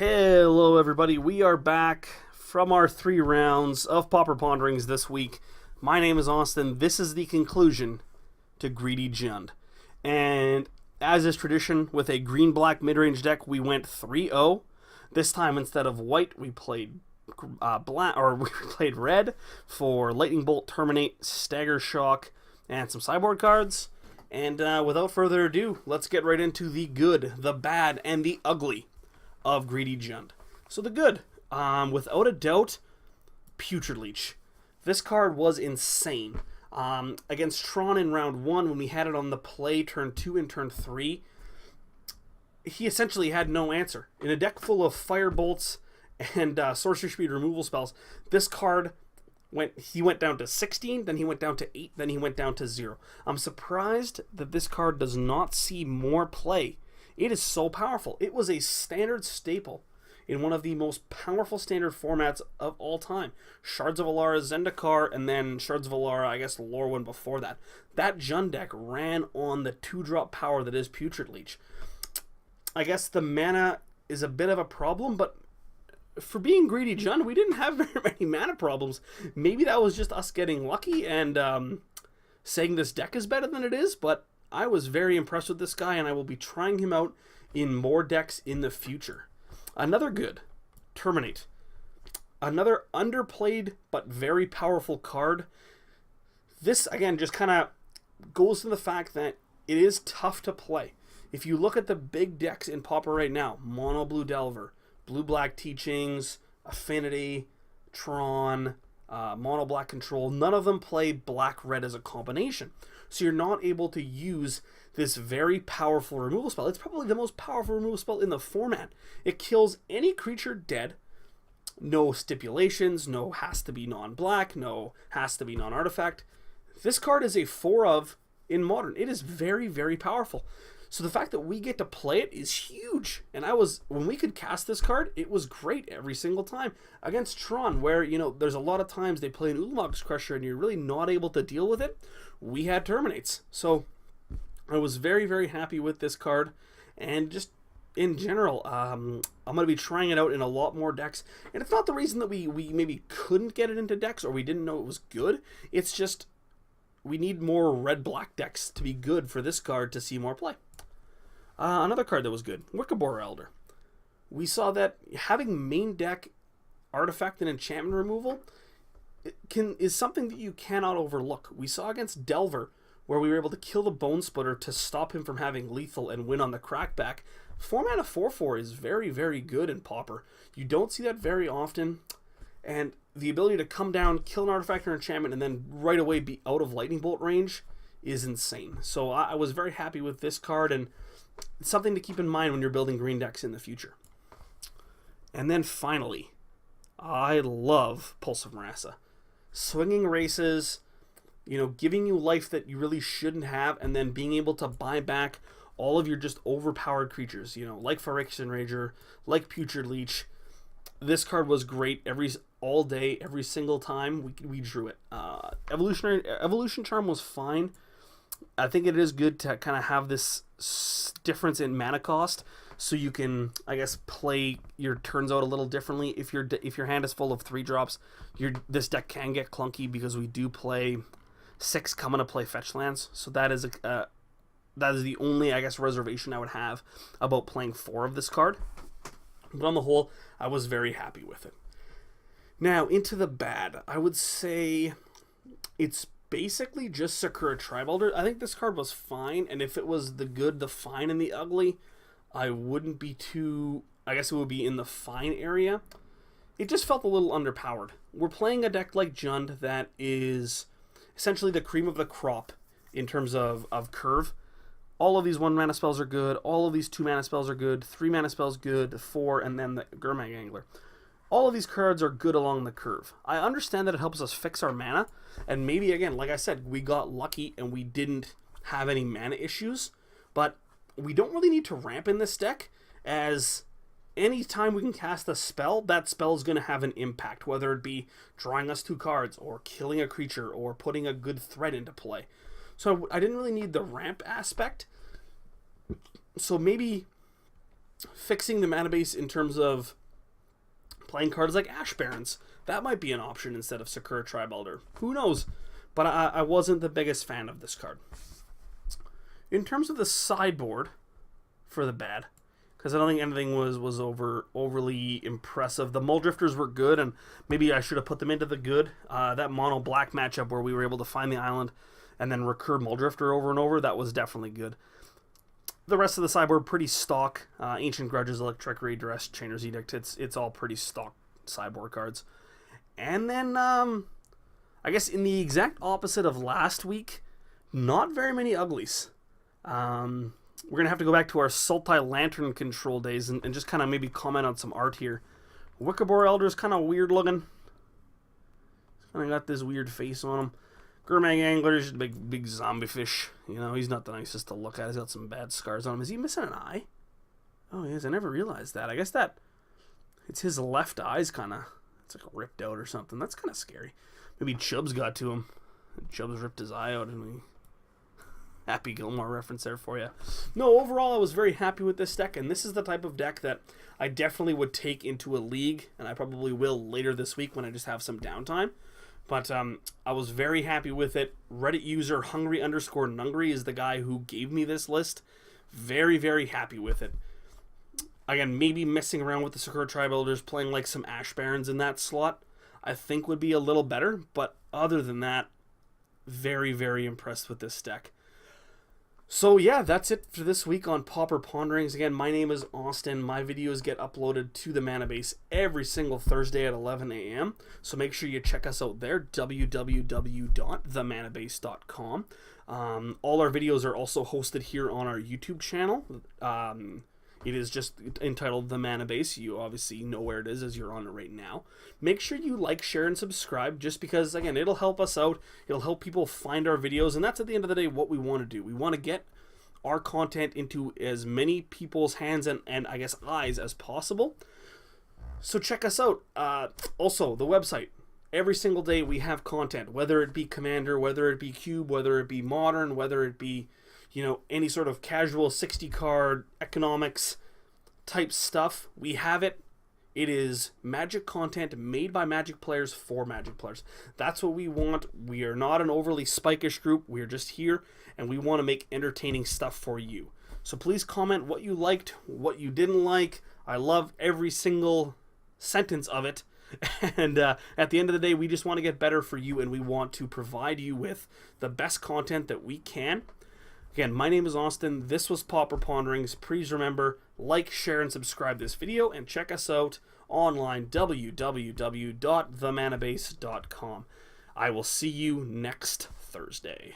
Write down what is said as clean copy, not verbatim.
Hello everybody, we are back from our 3 rounds of Pauper Ponderings this week. My name is Austin, this is the conclusion to Greedy Jund. And as is tradition, with a green-black mid-range deck, we went 3-0. This time, instead of white, we played we played red for Lightning Bolt, Terminate, Stagger Shock, and some sideboard cards. And without further ado, let's get right into the good, the bad, and the ugly of Greedy Jund. So the good, without a doubt, Putrid Leech. This card was insane. Against Tron in round 1, when we had it on the play turn 2 and turn 3, he essentially had no answer. In a deck full of Firebolts and Sorcery Speed removal spells, this card went down to 16, then he went down to 8, then he went down to 0. I'm surprised that this card does not see more play. It is so powerful. It was a standard staple in one of the most powerful standard formats of all time. Shards of Alara, Zendikar, and then Shards of Alara, I guess the lore one before that. That Jund deck ran on the 2-drop power that is Putrid Leech. I guess the mana is a bit of a problem, but for being Greedy Jund, we didn't have very many mana problems. Maybe that was just us getting lucky and saying this deck is better than it is, but I was very impressed with this guy, and I will be trying him out in more decks in the future. Another good, Terminate. Another underplayed but very powerful card. This, again, just kind of goes to the fact that it is tough to play. If you look at the big decks in Pauper right now, Mono Blue Delver, Blue Black Teachings, Affinity, Tron, Mono Black Control, none of them play Black Red as a combination. So you're not able to use this very powerful removal spell. It's probably the most powerful removal spell in the format. It kills any creature dead. No stipulations, no has to be non-black, no has to be non-artifact. This card is a 4 of in Modern. It is very, very powerful. So the fact that we get to play it is huge. And when we could cast this card, it was great every single time. Against Tron, where, there's a lot of times they play an Ulamog's Crusher and you're really not able to deal with it, we had Terminates. So I was very, very happy with this card. And just in general, I'm going to be trying it out in a lot more decks. And it's not the reason that we maybe couldn't get it into decks or we didn't know it was good. It's just we need more red-black decks to be good for this card to see more play. Another card that was good, Wickaboar Elder. We saw that having main deck artifact and enchantment removal is something that you cannot overlook. We saw against Delver, where we were able to kill the Bone Splitter to stop him from having lethal and win on the crackback. 4 mana 4/4 is very, very good in Pauper. You don't see that very often, and the ability to come down, kill an artifact or enchantment, and then right away be out of Lightning Bolt range is insane. So I was very happy with this card, and it's something to keep in mind when you're building green decks in the future. And then finally, I love Pulse of Marassa. Swinging races, giving you life that you really shouldn't have, and then being able to buy back all of your just overpowered creatures, like Phyrexian Rager, like Putrid Leech. This card was great all day, every single time we drew it. Evolution Charm was fine. I think it is good to kind of have this difference in mana cost, so you can, I guess, play your turns out a little differently. If your hand is full of 3-drops, this deck can get clunky because we do play 6 coming to play fetch lands. So that is the only, I guess, reservation I would have about playing 4 of this card. But on the whole, I was very happy with it. Now into the bad, I would say it's basically just Sakura Tribe Elder. I think this card was fine, and if it was the good, the fine, and the ugly, I wouldn't be too... I guess it would be in the fine area. It just felt a little underpowered. We're playing a deck like Jund that is essentially the cream of the crop in terms of curve. All of these 1-mana spells are good. All of these 2-mana spells are good. 3-mana spells good. 4, and then the Gurmag Angler. All of these cards are good along the curve. I understand that it helps us fix our mana, and maybe, again, like I said, we got lucky and we didn't have any mana issues, but we don't really need to ramp in this deck, as any time we can cast a spell, that spell is going to have an impact, whether it be drawing us 2 cards, or killing a creature, or putting a good threat into play. So I didn't really need the ramp aspect, so maybe fixing the mana base in terms of playing cards like Ash Barrens. That might be an option instead of Sakura Tribe Elder. Who knows? But I wasn't the biggest fan of this card. In terms of the sideboard for the bad, because I don't think anything was overly impressive. The Muldrifters were good, and maybe I should have put them into the good. That mono-black matchup where we were able to find the island and then recur Muldrifter over and over, that was definitely good. The rest of the sideboard, pretty stock. Ancient Grudges, Electric Duress, Chainer's Edict, it's all pretty stock sideboard cards. And then, I guess in the exact opposite of last week, not very many uglies. We're going to have to go back to our Sultai Lantern control days and just kind of maybe comment on some art here. Wickerboar Elder is kind of weird looking. Kind of got this weird face on him. Gurmag Angler is just a big zombie fish. You know, he's not the nicest to look at. He's got some bad scars on him. Is he missing an eye? Oh, he is. I never realized that. I guess it's his left eye's kind of, it's like ripped out or something. That's kind of scary. Maybe Chubbs got to him. Chubbs ripped his eye out, and we... Happy Gilmore reference there for you. No, overall, I was very happy with this deck, and this is the type of deck that I definitely would take into a league, and I probably will later this week when I just have some downtime. But I was very happy with it. Reddit user Hungry_Nungry is the guy who gave me this list. Very, very happy with it. Again, maybe messing around with the Sakura Tribe Elders, playing like some Ash Barrens in that slot, I think would be a little better. But other than that, very, very impressed with this deck. So yeah, that's it for this week on Pauper Ponderings. Again, my name is Austin. My videos get uploaded to the Mana Base every single Thursday at 11 a.m. So make sure you check us out there, www.themanabase.com. All our videos are also hosted here on our YouTube channel. It is just entitled The Mana Base. You obviously know where it is as you're on it right now. Make sure you like, share, and subscribe just because, again, it'll help us out. It'll help people find our videos, and that's at the end of the day what we want to do. We want to get our content into as many people's hands and I guess eyes as possible. So check us out. Also, the website. Every single day we have content, whether it be Commander, whether it be Cube, whether it be Modern, whether it be, you know, any sort of casual 60 card economics type stuff. We have it. It is Magic content made by Magic players for Magic players. That's what we want. We are not an overly spikish group. We're just here and we want to make entertaining stuff for you. So please comment what you liked, what you didn't like. I love every single sentence of it. And at the end of the day, we just want to get better for you and we want to provide you with the best content that we can. Again, my name is Austin. This was Pauper Ponderings. Please remember, like, share, and subscribe this video, and check us out online, www.themanabase.com. I will see you next Thursday.